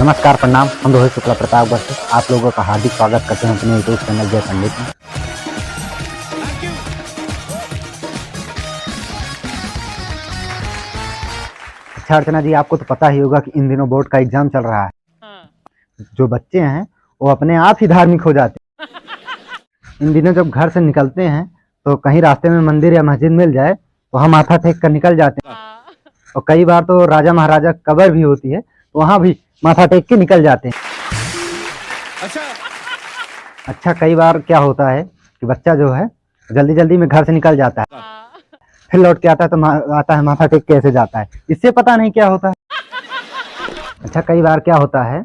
नमस्कार प्रणाम, हम रोहित शुक्ला प्रतापगढ़ से आप लोगों का हार्दिक स्वागत करते हैं अपने यूट्यूब चैनल जय पंडित में। अच्छा अर्चना जी, आपको तो पता ही होगा कि इन दिनों बोर्ड का एग्जाम चल रहा है। जो बच्चे हैं वो अपने आप ही धार्मिक हो जाते हैं। इन दिनों जब घर से निकलते हैं तो कहीं रास्ते में मंदिर या मस्जिद मिल जाए तो हम माथा टेक कर निकल जाते हैं। और कई बार तो राजा महाराजा कब्र भी होती है तो वहाँ भी माथा टेक के निकल जाते हैं। अच्छा कई बार क्या होता है कि बच्चा जो है जल्दी जल्दी में घर से निकल जाता है, फिर लौट के आता है तो आता है माथा टेक के ऐसे जाता है, इससे पता नहीं क्या होता है। अच्छा कई बार क्या होता है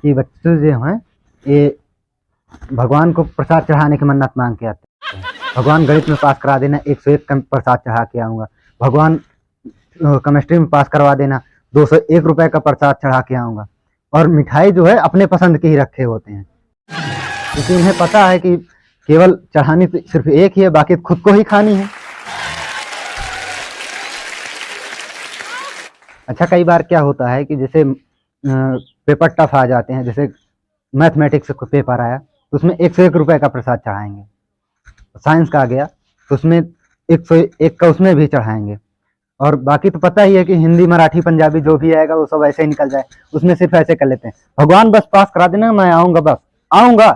कि बच्चे जो हैं ये भगवान को प्रसाद चढ़ाने की मन्नत मांग के आते हैं। भगवान गणित में पास करा देना, 101 का प्रसाद चढ़ा के आऊँगा। भगवान केमिस्ट्री में पास करवा देना, 201 रुपए का प्रसाद चढ़ा के आऊँगा। और मिठाई जो है अपने पसंद के ही रखे होते हैं, क्योंकि इन्हें पता है कि केवल चढ़ानी तो सिर्फ एक ही है, बाकी खुद को ही खानी है। अच्छा कई बार क्या होता है कि जैसे पेपर टफ आ जाते हैं, जैसे मैथमेटिक्स का पेपर आया तो उसमें 101 रुपए का प्रसाद चढ़ाएंगे। साइंस का आ गया तो उसमें 101 का उसमें भी चढ़ाएंगे। और बाकी तो पता ही है कि हिंदी मराठी पंजाबी जो भी आएगा वो सब ऐसे ही निकल जाए, उसमें सिर्फ ऐसे कर लेते हैं, भगवान बस पास करा देना, मैं आऊंगा, बस आऊंगा।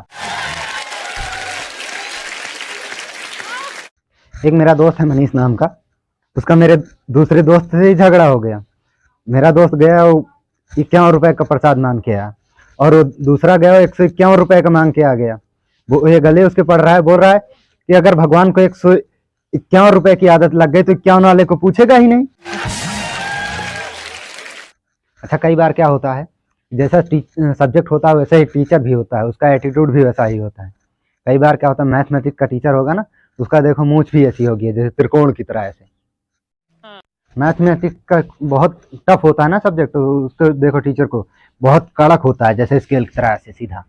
एक मेरा दोस्त है मनीष नाम का, उसका मेरे दूसरे दोस्त से ही झगड़ा हो गया। मेरा दोस्त गया वो 51 रुपए का प्रसाद मांग के आया और वो दूसरा गया 151 रुपए का मांग के आ गया। वो ये गले उसके पड़ रहा है, बोल रहा है कि अगर भगवान को 151 रुपए की आदत लग गई तो 51 वाले को पूछेगा ही नहीं। अच्छा कई बार क्या होता है, जैसा सब्जेक्ट होता है वैसा ही टीचर भी होता है, उसका एटीट्यूड भी वैसा ही होता है। कई बार क्या होता है, मैथमेटिक्स का टीचर होगा ना, उसका देखो मूंछ भी ऐसी होगी जैसे त्रिकोण की तरह ऐसे। मैथमेटिक्स का बहुत टफ होता है ना सब्जेक्ट, तो उसको देखो टीचर को बहुत कड़क होता है, जैसे स्केल की तरह ऐसे सीधा।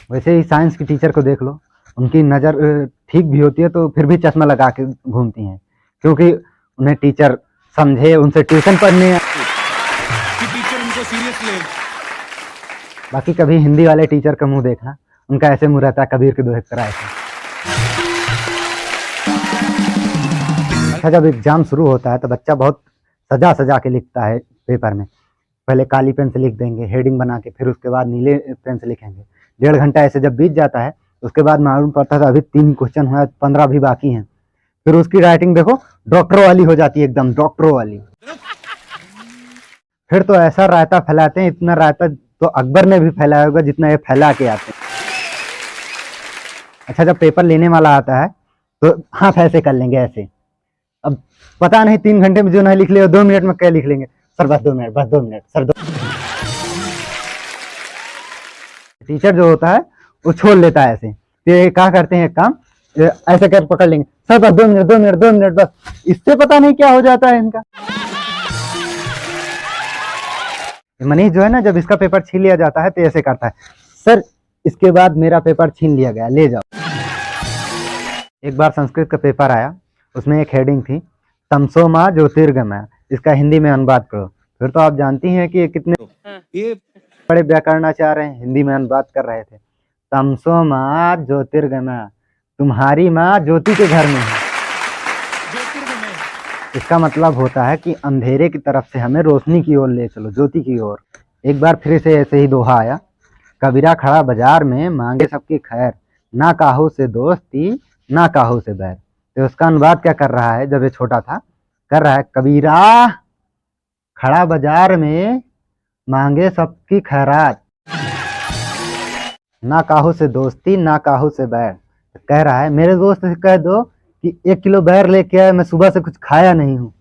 वैसे ही साइंस की टीचर को देख लो, उनकी नज़र ठीक भी होती है तो फिर भी चश्मा लगा के घूमती हैं, क्योंकि उन्हें टीचर समझे, उनसे ट्यूशन पढ़ने कि टीचर उनको सीरियस ले। बाकी कभी हिंदी वाले टीचर का मुंह देखना, उनका ऐसे मुंह रहता है कबीर के दोहे की तरह ऐसे। अच्छा जब एग्जाम शुरू होता है तो बच्चा बहुत सजा सजा के लिखता है पेपर में। पहले काली पेन से लिख देंगे हेडिंग बना के, फिर उसके बाद नीले पेन से लिखेंगे। 1.5 घंटा ऐसे जब बीत जाता है उसके बाद मालूम पड़ता था अभी 3 क्वेश्चन हुआ, 15 भी बाकी हैं। फिर उसकी राइटिंग देखो डॉक्टरों वाली हो जाती है, एकदम डॉक्टरों वाली। फिर तो ऐसा रायता फैलाते हैं, इतना रायता तो अकबर ने भी फैलाया होगा जितना ये फैला के आते हैं। अच्छा जब पेपर लेने वाला आता है तो हाथ ऐसे कर लेंगे ऐसे। अब पता नहीं 3 घंटे में जो नहीं लिख ले 2 मिनट में क्या लिख लेंगे, सर बस 2 मिनट, बस 2 मिनट सर 2। टीचर जो होता है वो छोड़ लेता है ऐसे, तो ये क्या करते हैं काम, ऐसे कर पकड़ लेंगे, सर बस 2 मिनट 2 मिनट 2 मिनट बस। इससे पता नहीं क्या हो जाता है इनका। मनीष जो है ना, जब इसका पेपर छीन लिया जाता है तो ऐसे करता है, सर इसके बाद मेरा पेपर छीन लिया गया, ले जाओ। एक बार संस्कृत का पेपर आया, उसमें एक हेडिंग थी तमसो माँ ज्योतिर्गमय, इसका हिंदी में अनुवाद करो। फिर तो आप जानती हैं कि ये बड़े व्याकरणाचार्य हैं, हिंदी में अनुवाद कर रहे थे, तमसो माँ ज्योतिर्गमय, तुम्हारी माँ ज्योति के घर में है। इसका मतलब होता है कि अंधेरे की तरफ से हमें रोशनी की ओर ले चलो, ज्योति की ओर। एक बार फिर से ऐसे ही दोहा आया, कबीरा खड़ा बाजार में मांगे सबकी खैर, ना काहू से दोस्ती ना काहू से बैर। तो उसका अनुवाद क्या कर रहा है, जब ये छोटा था कर रहा है, कबीरा खड़ा बाजार में मांगे सबकी खैरात, ना काहू से दोस्ती ना काहू से बैर। तो कह रहा है मेरे दोस्त से कह दो कि 1 किलो बैर लेके आए, मैं सुबह से कुछ खाया नहीं हूँ।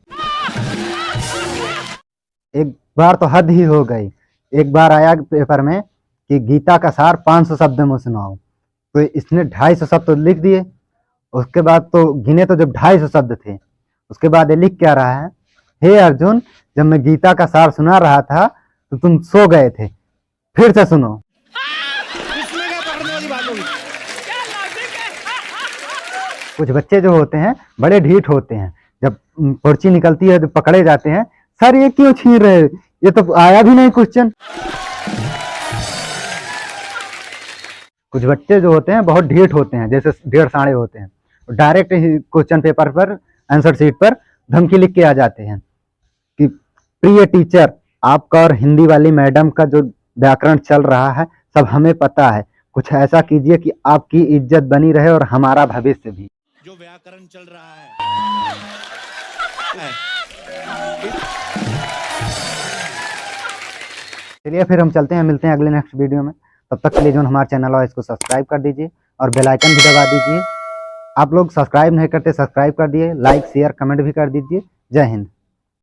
एक बार तो हद ही हो गई, एक बार आया पेपर में कि गीता का सार 500 शब्द में सुनाओ, तो इसने 250 शब्द तो लिख दिए। उसके बाद तो गिने तो जब 250 शब्द थे, उसके बाद ये लिख क्या रहा है, हे अर्जुन जब मैं गीता का सार सुना रहा था तो तुम सो गए थे, फिर से सुनो। कुछ बच्चे जो होते हैं बड़े ढीठ होते हैं, जब पर्ची निकलती है तो पकड़े जाते हैं, सर ये क्यों छीन रहे, ये तो आया भी नहीं क्वेश्चन। कुछ बच्चे जो होते हैं बहुत ढीठ होते हैं, जैसे ढेर साड़े होते हैं, डायरेक्ट क्वेश्चन पेपर पर आंसर शीट पर धमकी लिख के आ जाते हैं कि प्रिय टीचर, आपका और हिंदी वाली मैडम का जो व्याकरण चल रहा है सब हमें पता है, कुछ ऐसा कीजिए कि आपकी इज्जत बनी रहे और हमारा भविष्य भी। जो व्याकरण चल रहा है। चलिए फिर हम चलते हैं, मिलते हैं अगले नेक्स्ट वीडियो में। तब तक के लिए जो हमारा चैनल है इसको सब्सक्राइब कर दीजिए और बेल आइकन भी दबा दीजिए। आप लोग सब्सक्राइब नहीं करते, सब्सक्राइब कर दिए, लाइक शेयर कमेंट भी कर दीजिए। जय हिंद।